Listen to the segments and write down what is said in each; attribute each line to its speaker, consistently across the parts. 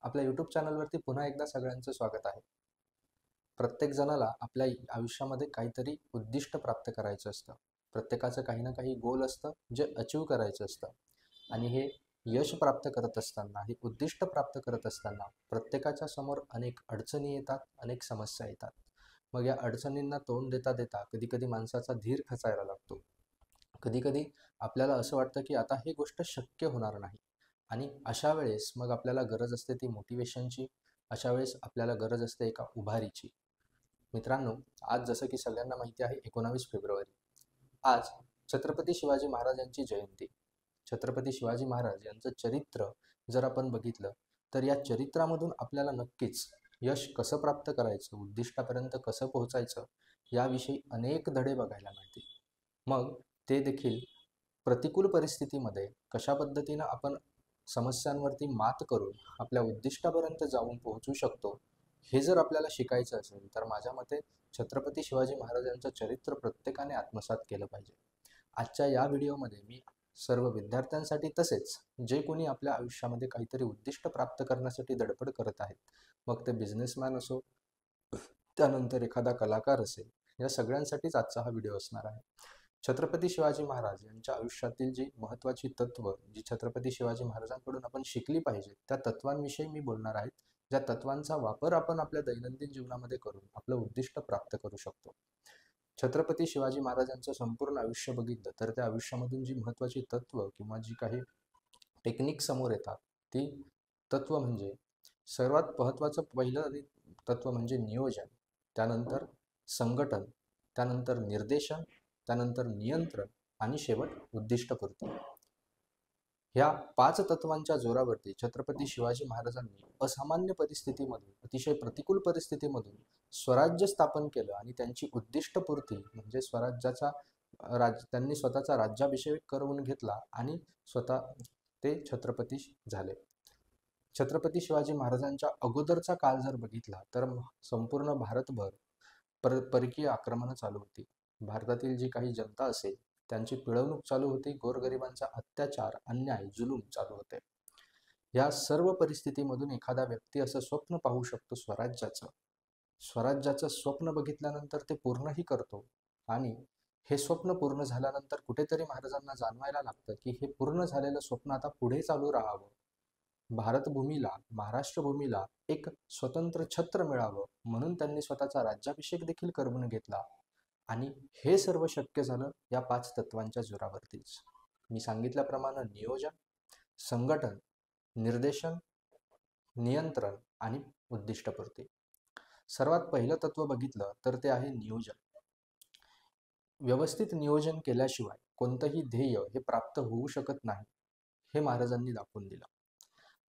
Speaker 1: आपल्या यूट्यूब चॅनलवरती पुन्हा एकदा सगळ्यांचं स्वागत आहे. प्रत्येक जणाला आपल्या आयुष्यामध्ये काहीतरी उद्दिष्ट प्राप्त करायचं असतं. प्रत्येकाचं काही ना काही गोल असतं जे अचीव करायचं असतं. आणि हे यश प्राप्त करत असताना, हे उद्दिष्ट प्राप्त करत असताना प्रत्येकाच्या समोर अनेक अडचणी येतात, अनेक समस्या येतात. मग या अडचणींना तोंड देता देता कधी कधी माणसाचा धीर खचायला लागतो. कधी कधी आपल्याला असं वाटतं की आता ही गोष्ट शक्य होणार नाही. आणि अशा वेळेस मग आपल्याला गरज असते ती मोटिवेशनची. अशा वेळेस आपल्याला गरज असते एका उभारीची. मित्रांनो, आज जसं की सगळ्यांना माहिती आहे 19 फेब्रुवारी. आज छत्रपती शिवाजी महाराजांची जयंती. छत्रपती शिवाजी महाराज यांचं चरित्र जर आपण बघितलं तर या चरित्रामधून आपल्याला नक्कीच यश कसं प्राप्त करायचं, उद्दिष्टापर्यंत कसं पोहोचायचं याविषयी अनेक धडे बघायला मिळतील. मग ते देखील प्रतिकूल परिस्थितीमध्ये कशा पद्धतीनं आपण समस्यांवरती मात करून आपल्या उद्दिष्टापर्यंत जाऊन पोहोचू शकतो, हे जर आपल्याला शिकायचं असेल तर माझ्या मते छत्रपती शिवाजी महाराजांचं चरित्र प्रत्येकाने आत्मसात केलं पाहिजे. आजच्या या व्हिडिओमध्ये मी सर्व विद्यार्थ्यांसाठी तसेच जे कोणी आपल्या आयुष्यामध्ये काहीतरी उद्दिष्ट प्राप्त करण्यासाठी धडपड करत आहेत, मग ते बिझनेसमॅन असो, त्यानंतर एखादा कलाकार असेल, या सगळ्यांसाठीच आजचा हा व्हिडिओ असणार आहे. छत्रपती शिवाजी महाराज यांच्या आयुष्यातील जी महत्त्वाची तत्व जी छत्रपती शिवाजी महाराजांकडून आपण शिकली पाहिजे त्या तत्वांविषयी मी बोलणार आहे, ज्या तत्वांचा वापर आपण आपल्या दैनंदिन जीवनामध्ये करून आपलं उद्दिष्ट प्राप्त करू शकतो. छत्रपती शिवाजी महाराजांचं संपूर्ण आयुष्य बघितलं तर त्या आयुष्यामधून जी महत्त्वाची तत्व किंवा जी काही टेक्निक समोर येतात ती तत्व म्हणजे सर्वात महत्त्वाचं पहिलं तत्व म्हणजे नियोजन, त्यानंतर संघटन, त्यानंतर निर्देशन, त्यानंतर नियंत्रण आणि शेवट उद्दिष्टपूर्ती. ह्या 5 तत्वांच्या जोरावरती छत्रपती शिवाजी महाराजांनी असामान्य परिस्थितीमधून, अतिशय प्रतिकूल परिस्थितीमधून स्वराज्य स्थापन केलं आणि त्यांची उद्दिष्टपूर्ती म्हणजे स्वराज्याचा त्यांनी स्वतःचा राज्याभिषेक करून घेतला आणि स्वतः ते छत्रपती झाले. छत्रपती शिवाजी महाराजांच्या अगोदरचा काळ जर बघितला तर संपूर्ण भारतभर परकीय आक्रमणं चालू होती. भारतातील जी काही जनता असेल त्यांची पिळवणूक चालू होती, गोरगरिबांचा अत्याचार, अन्याय, जुलूम चालू होते. या सर्व परिस्थितीमधून एखादा व्यक्ती असं स्वप्न पाहू शकतो स्वराज्याचं स्वप्न बघितल्यानंतर ते पूर्णही करतो. आणि हे स्वप्न पूर्ण झाल्यानंतर कुठेतरी महाराजांना जाणवायला लागतं की हे पूर्ण झालेलं स्वप्न आता पुढे चालू राहावं, भारतभूमीला, महाराष्ट्र भूमीला एक स्वतंत्र छत्र मिळावं, म्हणून त्यांनी स्वतःचा राज्याभिषेक देखील करून घेतला. आणि हे सर्व शक्य झालं या 5 तत्वांच्या जोरावरतीच. मी सांगितल्याप्रमाणे नियोजन, संघटन, निर्देशन, नियंत्रण आणि उद्दिष्टपूर्ती. सर्वात पहिलं तत्व बघितलं तर ते आहे नियोजन. व्यवस्थित नियोजन केल्याशिवाय कोणतंही ध्येय हे प्राप्त होऊ शकत नाही, हे महाराजांनी दाखवून दिलं.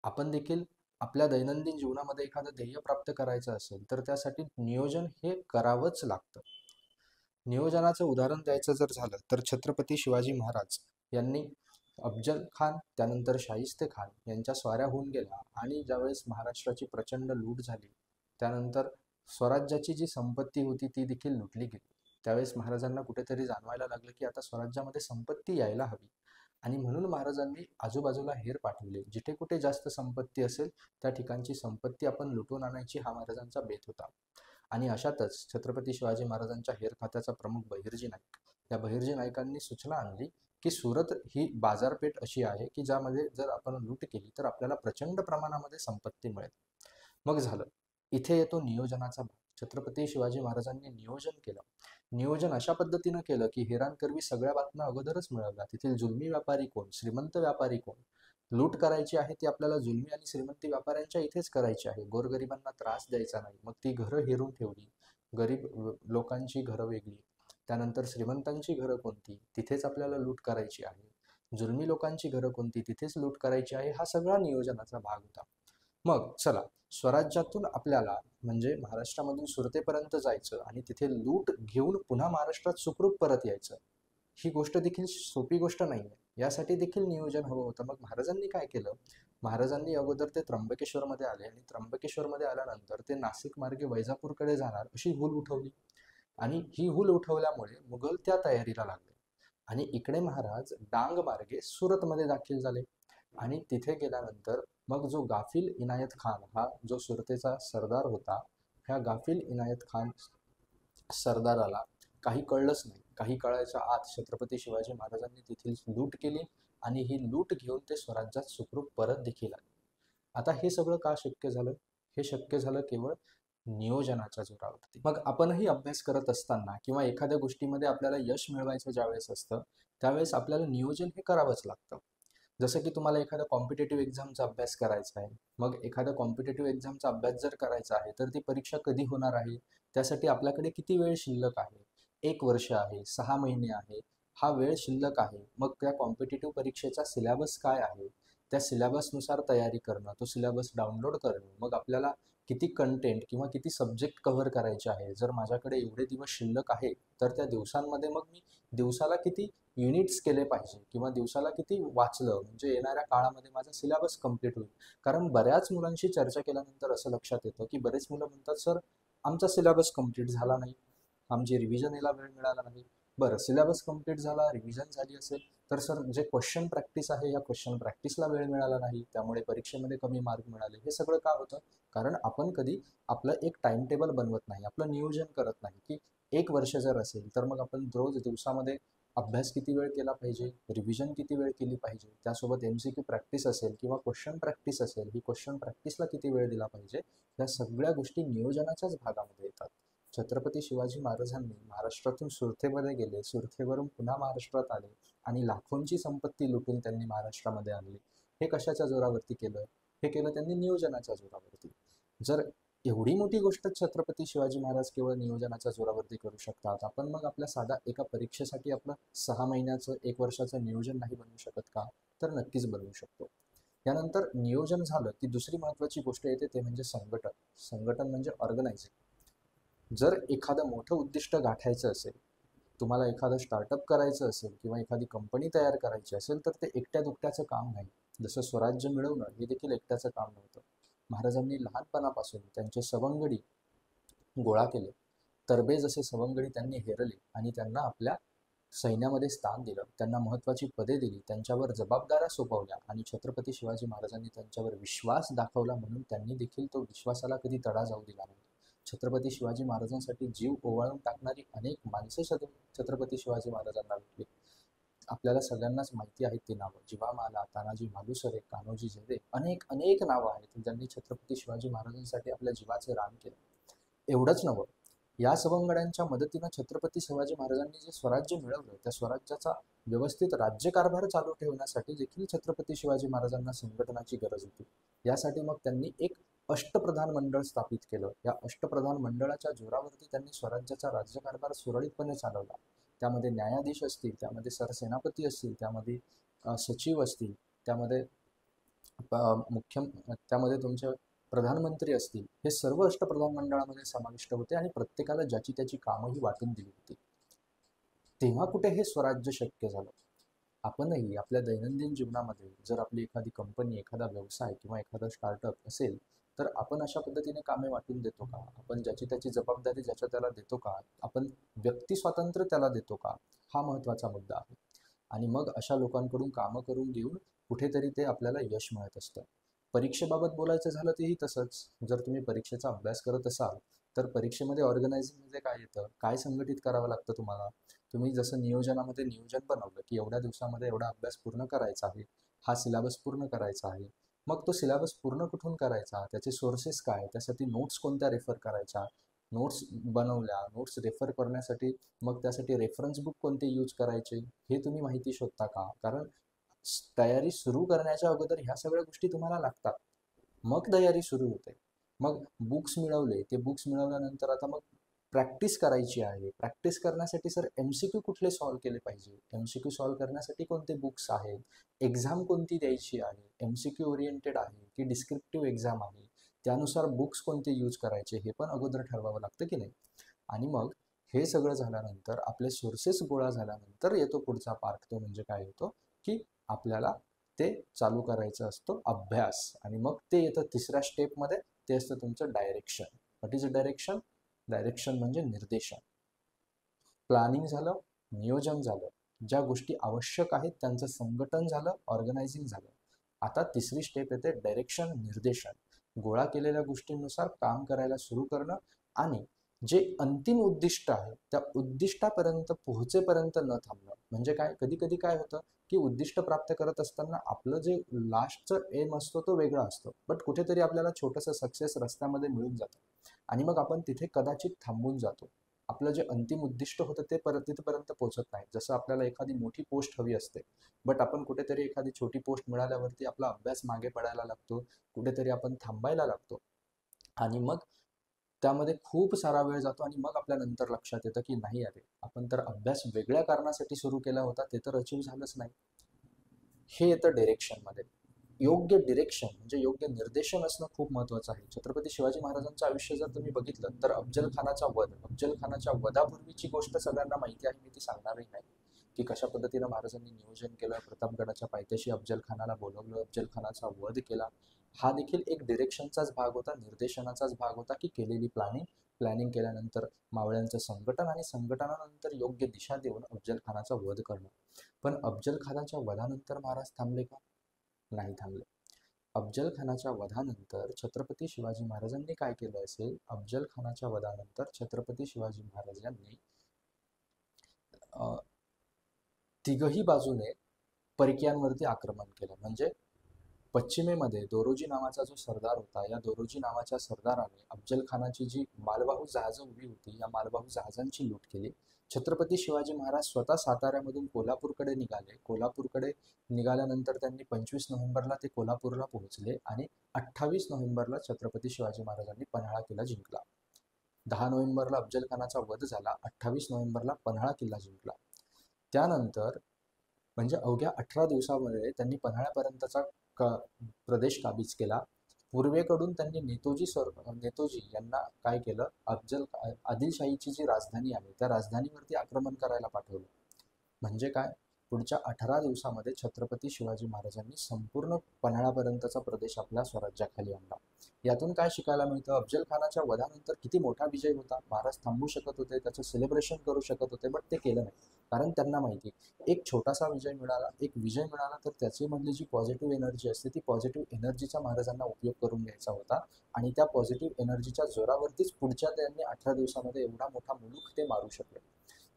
Speaker 1: आपण देखील आपल्या दैनंदिन जीवनामध्ये एखादं ध्येय प्राप्त करायचं असेल तर त्यासाठी नियोजन हे करावंच लागतं. नियोजनाचं उदाहरण द्यायचं जर झालं तर छत्रपती शिवाजी महाराज यांनी अफजल खान, त्यानंतर शाहिस्ते खान यांच्या स्वाऱ्या होऊन गेल्या आणि ज्यावेळेस महाराष्ट्राची प्रचंड लूट झाली, त्यानंतर स्वराज्याची जी संपत्ती होती ती देखील लुटली गेली. त्यावेळेस महाराजांना कुठेतरी जाणवायला लागलं की आता स्वराज्यामध्ये संपत्ती यायला हवी. आणि म्हणून महाराजांनी आजूबाजूला हेर पाठवले. जिथे कुठे जास्त संपत्ती असेल त्या ठिकाणची संपत्ती आपण लुटून आणायची हा महाराजांचा बेत होता. आणि अशातच छत्रपती शिवाजी महाराजांच्या हेर खात्याचा प्रमुख बहिर्जी नाईक, या बहिर्जी नाईकांनी सूचना आणली की सुरत ही बाजारपेठ अशी आहे की ज्यामध्ये जर आपण लूट केली तर आपल्याला प्रचंड प्रमाणामध्ये संपत्ती मिळेल. मग झालं, इथे येतो नियोजनाचा भाग. छत्रपती शिवाजी महाराजांनी नियोजन केलं. नियोजन अशा पद्धतीनं केलं की हेरांकरवी सगळ्या बातम्या अगोदरच मिळवल्या. तेथील जुलमी व्यापारी कोण, श्रीमंत व्यापारी कोण, लूट करायची आहे ती आपल्याला जुलमी आणि श्रीमंती व्यापाऱ्यांच्या इथेच करायची आहे, गोरगरिबांना त्रास द्यायचा नाही. मग ती घरं हेरून ठेवली. गरीब लोकांची घरं वेगळी, त्यानंतर श्रीमंतांची घरं कोणती, तिथेच आपल्याला लूट करायची आहे. जुलमी लोकांची घरं कोणती, तिथेच लूट करायची आहे. हा सगळा नियोजनाचा भाग होता. मग चला, स्वराज्यातून आपल्याला म्हणजे महाराष्ट्रामधून सुरतेपर्यंत जायचं आणि तिथे लूट घेऊन पुन्हा महाराष्ट्रात सुखरूप परत यायचं, ही गोष्ट देखील सोपी गोष्ट नाही आहे. यासाठी देखील नियोजन हवं होतं. मग महाराजांनी काय केलं, महाराजांनी अगोदर ते त्र्यंबकेश्वरमध्ये आले आणि त्र्यंबकेश्वरमध्ये आल्यानंतर ते नाशिक मार्गे वैजापूरकडे जाणार अशी हुल उठवली. आणि ही हुल उठवल्यामुळे मुघल त्या तयारीला लागले आणि इकडे महाराज डांग मार्गे सुरतमध्ये दाखल झाले. आणि तिथे गेल्यानंतर मग जो गाफिल इनायत खान हा जो सुरतेचा सरदार होता, ह्या गाफिल इनायत खान सरदाराला काही कळलंच नाही. काही कळायच्या आत छत्रपती शिवाजी महाराजांनी तेथील लूट केली आणि ही लूट घेऊन ते स्वराज्यात सुखरूप परत देखील आले. आता हे सगळं का शक्य झालं? हे शक्य झालं केवळ नियोजनाच्या जोरावरती. मग आपणही अभ्यास करत असताना किंवा एखाद्या गोष्टीमध्ये आपल्याला यश मिळवायचं ज्यावेळेस असतं, त्यावेळेस आपल्याला नियोजन हे करावंच लागतं. जसं की तुम्हाला एखाद्या कॉम्पिटेटिव्ह एक्झामचा अभ्यास करायचा आहे. मग एखाद्या कॉम्पिटेटिव्ह एक्झामचा अभ्यास जर करायचा आहे, तर ती परीक्षा कधी होणार आहे? त्यासाठी आपल्याकडे किती वेळ शिल्लक आहे? 1 वर्ष आहे, 6 महिने आहे, हा वेळ शिल्लक आहे. मग त्या कॉम्पिटेटिव्ह परीक्षेचा सिलेबस काय आहे? त्या सिलेबसनुसार तयारी करणं, तो सिलेबस डाउनलोड करणं, मग आपल्याला किती कंटेंट किंवा किती सब्जेक्ट कव्हर करायचे आहे. जर माझ्याकडे एवढे दिवस शिल्लक आहे, तर त्या दिवसांमध्ये मग मी दिवसाला किती युनिट्स केले पाहिजे किंवा दिवसाला किती वाचलं म्हणजे येणाऱ्या काळामध्ये माझा सिलेबस कंप्लीट होईल. कारण बऱ्याच मुलांशी चर्चा केल्यानंतर असं लक्षात येतं की बरेच मुलं म्हणतात, सर आमचा सिलेबस कंप्लीट झाला नाही, आमची रिव्हिजन याला वेळ मिळाला नाही. बरं, सिलेबस कंप्लीट झाला, रिव्हिजन झाली असेल, तर सर जे क्वेश्चन प्रॅक्टिस आहे या क्वेश्चन प्रॅक्टिसला वेळ मिळाला नाही, त्यामुळे परीक्षेमध्ये कमी मार्क मिळाले. हे सगळं का होतं? कारण आपण कधी आपलं एक टाइम टेबल बनवत नाही, आपलं नियोजन करत नाही की 1 वर्ष जर असेल तर मग आपण रोज दिवसामध्ये अभ्यास किती वेळ केला पाहिजे, रिव्हिजन किती वेळ केली पाहिजे, त्यासोबत MCQ प्रॅक्टिस असेल किंवा क्वेश्चन प्रॅक्टिस असेल, ही क्वेश्चन प्रॅक्टिसला किती वेळ दिला पाहिजे, या सगळ्या गोष्टी नियोजनाच्याच भागामध्ये येतात. छत्रपती शिवाजी महाराजांनी महाराष्ट्रातून सुरतेमध्ये गेले, सुरतेवरून पुन्हा महाराष्ट्रात आले आणि लाखोंची संपत्ती लुटून त्यांनी महाराष्ट्रामध्ये आणली. हे कशाच्या जोरावरती केलं? हे केलं त्यांनी नियोजनाच्या जोरावरती. जर एवढी मोठी गोष्ट छत्रपती शिवाजी महाराज केवळ नियोजनाच्या जोरावरती करू शकतात, आपण मग आपल्या साधा एका परीक्षेसाठी आपलं 6 महिन्याचं 1 वर्षाचं नियोजन नाही बनवू शकत का? तर नक्कीच बनवू शकतो. यानंतर नियोजन झालं की दुसरी महत्त्वाची गोष्ट येते, ते म्हणजे संघटन. संघटन म्हणजे ऑर्गनायझिंग. जर एखादं मोठं उद्दिष्ट गाठायचं असेल, तुम्हाला एखादं स्टार्टअप करायचं असेल किंवा एखादी कंपनी तयार करायची असेल, तर ते एकट्या दुकट्याचं काम नाही. जसं स्वराज्य मिळवणं हे देखील एकट्याचं काम नव्हतं. महाराजांनी लहानपणापासून त्यांचे सवंगडी गोळा केले. तरबेज असे सवंगडी त्यांनी हेरले आणि त्यांना आपल्या सैन्यामध्ये स्थान दिलं. त्यांना महत्त्वाची पदे दिली, त्यांच्यावर जबाबदाऱ्या सोपवल्या आणि छत्रपती शिवाजी महाराजांनी त्यांच्यावर विश्वास दाखवला, म्हणून त्यांनी देखील तो विश्वासाला कधी तडा जाऊ दिला नाही. छत्रपती शिवाजी महाराजांसाठी जीव ओवाळून टाकणारी अनेक माणसे छत्रपती शिवाजी महाराजांना भेटली. आपल्याला सगळ्यांनाच माहिती आहेत ती नावं: जिवामाला, तानाजी मालुसरे, कान्होजी जेधे, अनेक अनेक नावं आहेत ज्यांनी छत्रपती शिवाजी महाराजांसाठी आपल्या जीवाचे रान केले. एवढंच नव्हं, या सवंगड्यांच्या मदतीनं छत्रपती शिवाजी महाराजांनी जे स्वराज्य मिळवलं, त्या स्वराज्याचा व्यवस्थित राज्यकारभार चालू ठेवण्यासाठी देखील छत्रपती शिवाजी महाराजांना संघटनाची गरज होती. यासाठी मग त्यांनी एक अष्टप्रधान मंडळ स्थापित केलं. या अष्टप्रधान मंडळाच्या जोरावरती त्यांनी स्वराज्याचा राज्यकारभार सुरळीतपणे चालवला. त्यामध्ये न्यायाधीश असतील, त्यामध्ये सरसेनापती असतील, त्यामध्ये सचिव असतील, त्यामध्ये मुख्य त्यामध्ये तुमचे प्रधानमंत्री असतील, हे सर्व अष्टप्रधान मंडळामध्ये समाविष्ट होते आणि प्रत्येकाला ज्याची त्याची कामंही वाटून दिली होती. तेव्हा कुठे हे स्वराज्य शक्य झालं? आपणही आपल्या दैनंदिन जीवनामध्ये जर आपली एखादी कंपनी, एखादा व्यवसाय किंवा एखादा स्टार्टअप असेल, तर आपण अशा पद्धतीने कामे वाटून देतो का? आपण ज्याची त्याची जबाबदारी ज्याच्या त्याला देतो का? आपण व्यक्ती स्वातंत्र्य त्याला देतो का? हा महत्त्वाचा मुद्दा आहे. आणि मग अशा लोकांकडून कामं करून घेऊन कुठेतरी ते आपल्याला यश मिळत असतं. परीक्षेबाबत बोलायचं झालं तेही तसंच. जर तुम्ही परीक्षेचा अभ्यास करत असाल, तर परीक्षेमध्ये ऑर्गनायझिंग म्हणजे काय येतं? काय संघटित करावं लागतं तुम्हाला? तुम्ही जसं नियोजनामध्ये नियोजन बनवलं की एवढ्या दिवसामध्ये एवढा अभ्यास पूर्ण करायचा आहे, हा सिलेबस पूर्ण करायचा आहे. मग तो सिलेबस पूर्ण कुठून करायचा? त्याचे सोर्सेस काय? त्यासाठी नोट्स कोणत्या रेफर करायच्या? नोट्स बनवल्या, नोट्स रेफर करण्यासाठी मग त्यासाठी रेफरन्स बुक कोणते यूज करायचे, हे तुम्ही माहिती शोधता का? कारण तयारी सुरू करण्याच्या अगोदर ह्या सगळ्या गोष्टी तुम्हाला लागतात. मग तयारी सुरू होते. मग बुक्स मिळवले, ते बुक्स मिळवल्यानंतर आता मग प्रॅक्टिस करायची आहे. प्रॅक्टिस करण्यासाठी सर MCQ कुठले सॉल्व्ह केले पाहिजे? MCQ सॉल्व्ह करण्यासाठी कोणते बुक्स आहेत? एक्झाम कोणती द्यायची आहे? MCQ ओरिएंटेड आहे की डिस्क्रिप्टिव्ह एक्झाम आहे? त्यानुसार बुक्स कोणते यूज करायचे, हे पण अगोदर ठरवावं लागतं की नाही? आणि मग हे सगळं झाल्यानंतर, आपले सोर्सेस गोळा झाल्यानंतर येतो पुढचा पार्ट. तो म्हणजे काय येतो की आपल्याला ते चालू करायचं असतो अभ्यास. आणि मग ते येतं तिसऱ्या स्टेपमध्ये, ते असतं तुमचं direction. What is direction? Direction म्हणजे निर्देशन. प्लॅनिंग झालं, नियोजन झालं, ज्या गोष्टी आवश्यक आहेत त्यांचं संघटन झालं, ऑर्गनायझिंग झालं. आता तिसरी स्टेप येते डायरेक्शन, निर्देशन. गोळा केलेल्या गोष्टींनुसार काम करायला सुरू करणं आणि जे अंतिम उद्दिष्ट आहे त्या उद्दिष्टापर्यंत पोहोचेपर्यंत न थांबणं. म्हणजे काय, कधी कधी काय होतं की उद्दिष्ट प्राप्त करत असताना आपलं जे लास्टचं एम असतो तो वेगळा असतो, बट कुठेतरी आपल्याला छोटंसं सक्सेस रस्त्यामध्ये मिळून जातं आणि मग आपण तिथे कदाचित थांबून जातो. आपलं जे अंतिम उद्दिष्ट होतं ते तिथपर्यंत पोहोचत नाही. जसं आपल्याला एखादी मोठी पोस्ट हवी असते, बट आपण कुठेतरी एखादी छोटी पोस्ट मिळाल्यावरती आपला अभ्यास मागे पडायला लागतो, कुठेतरी आपण थांबायला लागतो आणि मग त्यामध्ये खूप सारा वेळ जातो आणि मग आपल्या नंतर लक्षात येतं की नाही, अरे आपण तर अभ्यास वेगळ्या कारणासाठी सुरू केला होता, ते तर अचीव झालंच नाही. हे येतं डिरेक्शनमध्ये. योग्य डिरेक्शन म्हणजे योग्य निर्देशन असणं खूप महत्त्वाचं आहे. छत्रपती शिवाजी महाराजांचं आयुष्य जर तुम्ही बघितलं तर अफजल खानाच्या वधापूर्वीची गोष्ट सगळ्यांना माहिती आहे, मी ती सांगणारही नाही की कशा पद्धतीनं महाराजांनी नियोजन केलं, प्रतापगडाच्या पायथ्याशी अफजल खानाला बोलवलं, अफजल खानाचा वध केला. हा देखील एक डिरेक्शनचाच भाग होता, निर्देशनाचाच भाग होता की केलेली प्लॅनिंग केल्यानंतर मावळ्यांचं संघटन आणि संघटनानंतर योग्य दिशा देऊन अफजल खानाचा वध करणं. पण अफजल खानाच्या वधानंतर महाराज थांबले का? नाही थांबले. अफजल खानाच्या वधानंतर छत्रपती शिवाजी महाराजांनी काय केलं असेल, अफजल खानाच्या वधानंतर छत्रपती शिवाजी महाराजांनी तिघही बाजूने परकीयांवरती आक्रमण केलं. म्हणजे पश्चिमेमध्ये दोरोजी नावाचा जो सरदार होता, या दोरोजी नावाच्या सरदाराने अफजल खानाची जी मालवाहू जहाजं उभी होती, या मालवाहू जहाजांची लूट केली. छत्रपती शिवाजी महाराज स्वतः साताऱ्यामधून कोल्हापूरकडे निघाले. कोल्हापूरकडे निघाल्यानंतर त्यांनी 25 नोव्हेंबरला ते कोल्हापूरला पोहोचले आणि 28 नोव्हेंबरला छत्रपती शिवाजी महाराजांनी पन्हाळा किल्ला जिंकला. 10 नोव्हेंबरला अफजल खानाचा वध झाला, 28 नोव्हेंबरला पन्हाळा किल्ला जिंकला. त्यानंतर म्हणजे अवघ्या 18 दिवसामध्ये त्यांनी पन्हाळ्यापर्यंतचा प्रदेश काबीज केला. पूर्वेकडून त्यांनी नेतोजी यांना काय केलं, आदिलशाहीची जी राजधानी आहे त्या राजधानीवरती आक्रमण करायला पाठवलं. म्हणजे काय, पुढच्या 18 दिवसामध्ये छत्रपती शिवाजी महाराजांनी संपूर्ण पन्हाळापर्यंतचा प्रदेश आपल्या स्वराज्याखाली आणला. यातून काय शिकायला मिळतं, अफजल खानाच्या वधानंतर किती मोठा विजय होता, महाराज थांबू शकत होते, त्याचं सेलिब्रेशन करू शकत होते, बट ते केलं नाही. कारण त्यांना माहिती, एक छोटासा विजय मिळाला तर त्याची मधली जी पॉझिटिव्ह एनर्जी असते, ती पॉझिटिव्ह एनर्जीचा महाराजांना उपयोग करून घ्यायचा होता आणि त्या पॉझिटिव्ह एनर्जीच्या जोरावरतीच पुढच्या त्यांनी 18 दिवसामध्ये एवढा मोठा मुलूख ते मारू शकले.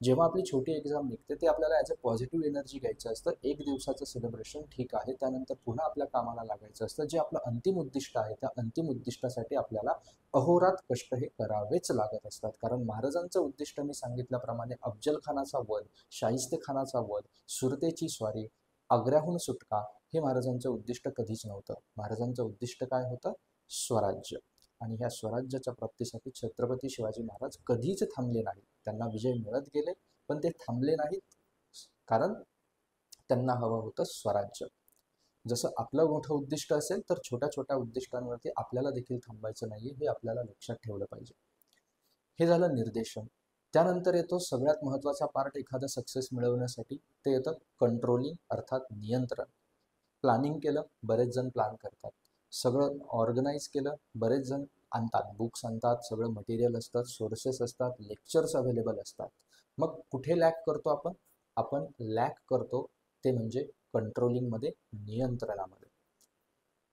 Speaker 1: जेव्हा आपली छोटी एक्झाम निघते ते आपल्याला ॲज अ पॉझिटिव्ह एनर्जी घ्यायचं असतं. एक दिवसाचं सेलिब्रेशन ठीक आहे, त्यानंतर पुन्हा आपल्या कामाला लागायचं असतं. जे आपलं अंतिम उद्दिष्ट आहे त्या अंतिम उद्दिष्टासाठी आपल्याला अहोरात कष्ट हे करावेच लागत असतात. कारण महाराजांचं उद्दिष्ट मी सांगितल्याप्रमाणे अफजल खानाचा वध, शाहिस्ते खानाचा वध, सुरतेची स्वारी, आग्र्याहून सुटका हे महाराजांचं उद्दिष्ट कधीच नव्हतं. महाराजांचं उद्दिष्ट काय होतं, स्वराज्य. आणि ह्या स्वराज्याच्या प्राप्तीसाठी छत्रपती शिवाजी महाराज कधीच थांबले नाहीत. त्यांना विजय मिळत गेले पण ते थांबले नाहीत, कारण त्यांना हवं होतं स्वराज्य. जसं आपलं मोठं उद्दिष्ट असेल तर छोट्या छोट्या उद्दिष्टांवरती आपल्याला देखील थांबायचं नाही, हे आपल्याला लक्षात ठेवलं पाहिजे. हे झालं निर्देशन. त्यानंतर येतो सगळ्यात महत्त्वाचा पार्ट एखादा सक्सेस मिळवण्यासाठी, ते येतं कंट्रोलिंग अर्थात नियंत्रण. प्लॅनिंग केलं, बरेच जण प्लॅन करतात, सगळं ऑर्गनाईज केलं, बरेच जण आणतात, बुक्स आणतात, सगळं मटेरियल असतात, सोर्सेस असतात, लेक्चर्स अवेलेबल असतात. मग कुठे लॅक करतो आपण लॅक करतो ते म्हणजे कंट्रोलिंगमध्ये, नियंत्रणामध्ये.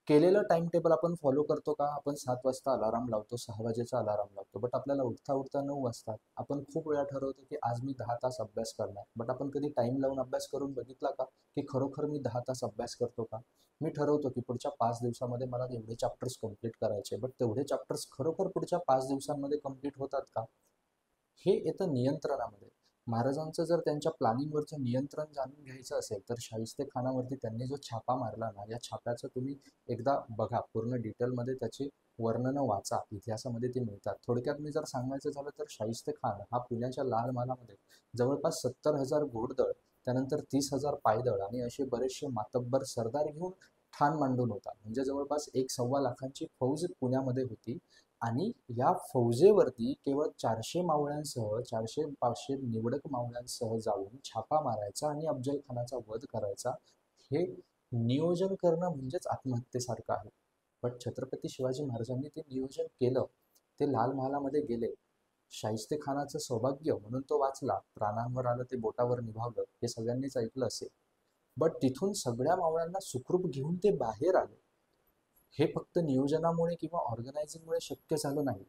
Speaker 1: केलेलं टाइम टेबल आपण फॉलो करतो का? आपण 7 वाजता अलाराम लावतो, 6 वाजेचा अलाराम लावतो, बट आपल्याला उठता 9 वाजतात. आपण खूप वेळा ठरवतो की आज मी 10 तास अभ्यास करणार, बट आपण कधी टाइम लावून अभ्यास करून बघितला का की खरोखर मी 10 तास अभ्यास करतो का? मी ठरवतो की पुढच्या 5 दिवसामध्ये मला एवढे चॅप्टर्स कंप्लीट करायचे, बट तेवढे चॅप्टर्स खरोखर पुढच्या 5 दिवसांमध्ये कंप्लीट होतात का? हे येतं नियंत्रणामध्ये. महाराजांचं जर त्यांच्या प्लॅनिंगवरचं नियंत्रण जाणून घ्यायचं असेल तर शाहिस्ते खानावरती त्यांनी जो छापा मारला ना, या छाप्याचं तुम्ही एकदा बघा, पूर्ण डिटेलमध्ये त्याची वर्णनं वाचा, इतिहासामध्ये ती मिळतात. थोडक्यात मी जर सांगायचं झालं तर शाहिस्ते खान हा पुण्याच्या लाल महालामध्ये जवळपास 70,000 घोडदळ, त्यानंतर 30,000 पायदळ आणि असे बरेचसे मातब्बर सरदार घेऊन ठाण मांडून होता. म्हणजे जवळपास 1.25 लाखांची फौज पुण्यामध्ये होती आणि या फौजेवरती केवळ 400 मावळ्यांसह 400-500 निवडक मावळ्यांसह जाऊन छापा मारायचा आणि अफजल खानाचा वध करायचा. हे नियोजन करणं म्हणजेच आत्महत्येसारखं आहे. पण छत्रपती शिवाजी महाराजांनी ते नियोजन केलं, ते लाल महालामध्ये गेले. शाहिस्ते खानाचं सौभाग्य म्हणून तो वाचला, प्राणांवर आलं ते बोटावर निभावलं, हे सगळ्यांनीच ऐकलं असेल. बट तिथून सगळ्या मावळ्यांना सुखरूप घेऊन ते बाहेर आले. हे फक्त नियोजनामुळे किंवा ऑर्गनायझिंगमुळे शक्य झालं नाही.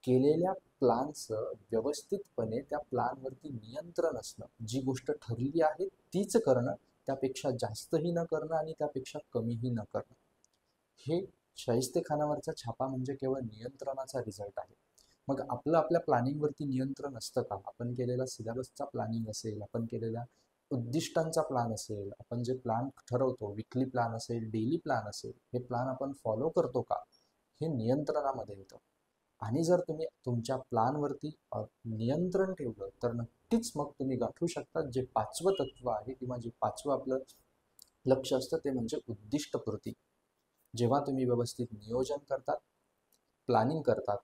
Speaker 1: केलेल्या प्लॅनचं व्यवस्थितपणे त्या प्लॅनवरती नियंत्रण असणं, जी गोष्ट ठरली आहे तीच करणं, त्यापेक्षा जास्तही न करणं आणि त्यापेक्षा कमीही न करणं. हे शाहिस्तेखानावरचा छापा म्हणजे केवळ नियंत्रणाचा रिझल्ट आहे. मग आपलं आपल्या प्लॅनिंगवरती नियंत्रण असतं का? आपण केलेला सिलेबसचा प्लॅनिंग असेल, आपण केलेल्या उद्दिष्टांचा प्लॅन असेल, आपण जे प्लॅन ठरवतो, विकली प्लॅन असेल, डेली प्लॅन असेल, हे प्लॅन आपण फॉलो करतो का? हे नियंत्रणामध्ये येतं. आणि जर तुम्ही तुमच्या प्लॅनवरती नियंत्रण ठेवलं तर नक्कीच मग तुम्ही गाठू शकता जे 5वं तत्व आहे किंवा जे 5वं आपलं लक्ष असतं ते म्हणजे उद्दिष्टपूर्ती. जेव्हा तुम्ही व्यवस्थित नियोजन करतात, प्लॅनिंग करतात,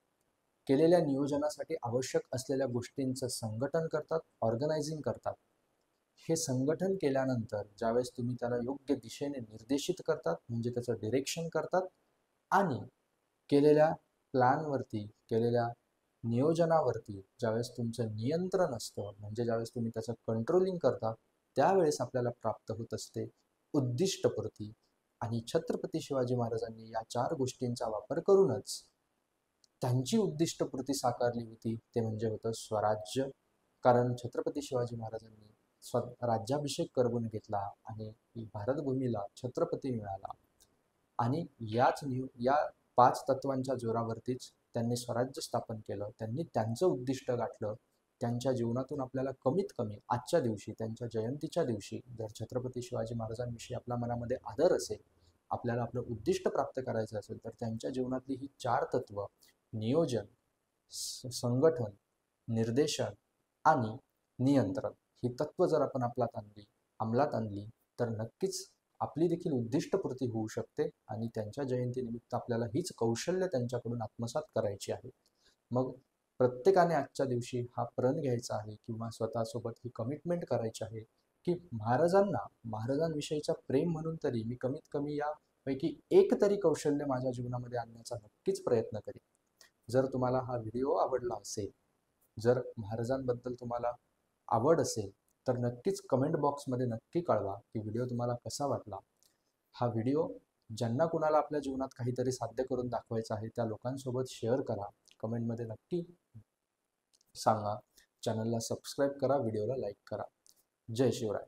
Speaker 1: केलेल्या नियोजनासाठी आवश्यक असलेल्या गोष्टींचं संघटन करतात, ऑर्गनायझिंग करतात, हे संघटन केल्यानंतर ज्यावेळेस तुम्ही त्याला योग्य दिशेने निर्देशित करतात म्हणजे त्याचं डिरेक्शन करतात आणि केलेल्या प्लॅनवरती, केलेल्या नियोजनावरती ज्यावेळेस तुमचं नियंत्रण असतं म्हणजे ज्यावेळेस तुम्ही त्याचं कंट्रोलिंग करता, त्यावेळेस आपल्याला प्राप्त होत असते उद्दिष्टपूर्ती. आणि छत्रपती शिवाजी महाराजांनी या 4 गोष्टींचा वापर करूनच त्यांची उद्दिष्टपूर्ती साकारली होती. ते म्हणजे होतं स्वराज्य. कारण छत्रपती शिवाजी महाराजांनी राज्याभिषेक करवून घेतला आणि भारतभूमीला छत्रपती मिळाला. आणि या 5 तत्वांच्या जोरावरतीच त्यांनी स्वराज्य स्थापन केलं. त्यांनी त्यांचं उद्दिष्ट गाठलं. त्यांच्या जीवनातून आपल्याला कमीत कमी आजच्या दिवशी, त्यांच्या जयंतीच्या दिवशी, जर छत्रपती शिवाजी महाराजांविषयी आपल्या मनामध्ये आदर असेल, आपल्याला आपलं उद्दिष्ट प्राप्त करायचं असेल, तर त्यांच्या जीवनातली ही 4 तत्व नियोजन, संघटन, निर्देशन आणि नियंत्रण ही तत्व जर आपण अंमलात आणली तर नक्कीच आपली देखील उद्दिष्टपूर्ती होऊ शकते आणि त्यांच्या जयंतीनिमित्त आपल्याला हीच कौशल्य त्यांच्याकडून आत्मसात करायची आहे. मग प्रत्येकाने आजच्या दिवशी हा प्रण घ्यायचा आहे किंवा स्वतःसोबत ही कमिटमेंट करायची आहे की महाराजांविषयीचा प्रेम म्हणून तरी मी कमीत कमी यापैकी एक तरी कौशल्य माझ्या जीवनामध्ये आणण्याचा नक्कीच प्रयत्न करेन. जर तुम्हाला हा व्हिडिओ आवडला असेल, जर महाराजांबद्दल तुम्हाला आवड असेल, तर नक्कीच कमेंट बॉक्समध्ये नक्की कळवा की व्हिडिओ तुम्हाला कसा वाटला. हा व्हिडिओ ज्यांना कुणाला आपल्या जीवनात काहीतरी साध्य करून दाखवायचं आहे त्या लोकांसोबत शेअर करा. कमेंटमध्ये नक्की सांगा. चॅनलला सबस्क्राईब करा, व्हिडिओला लाईक करा. जय शिवराय.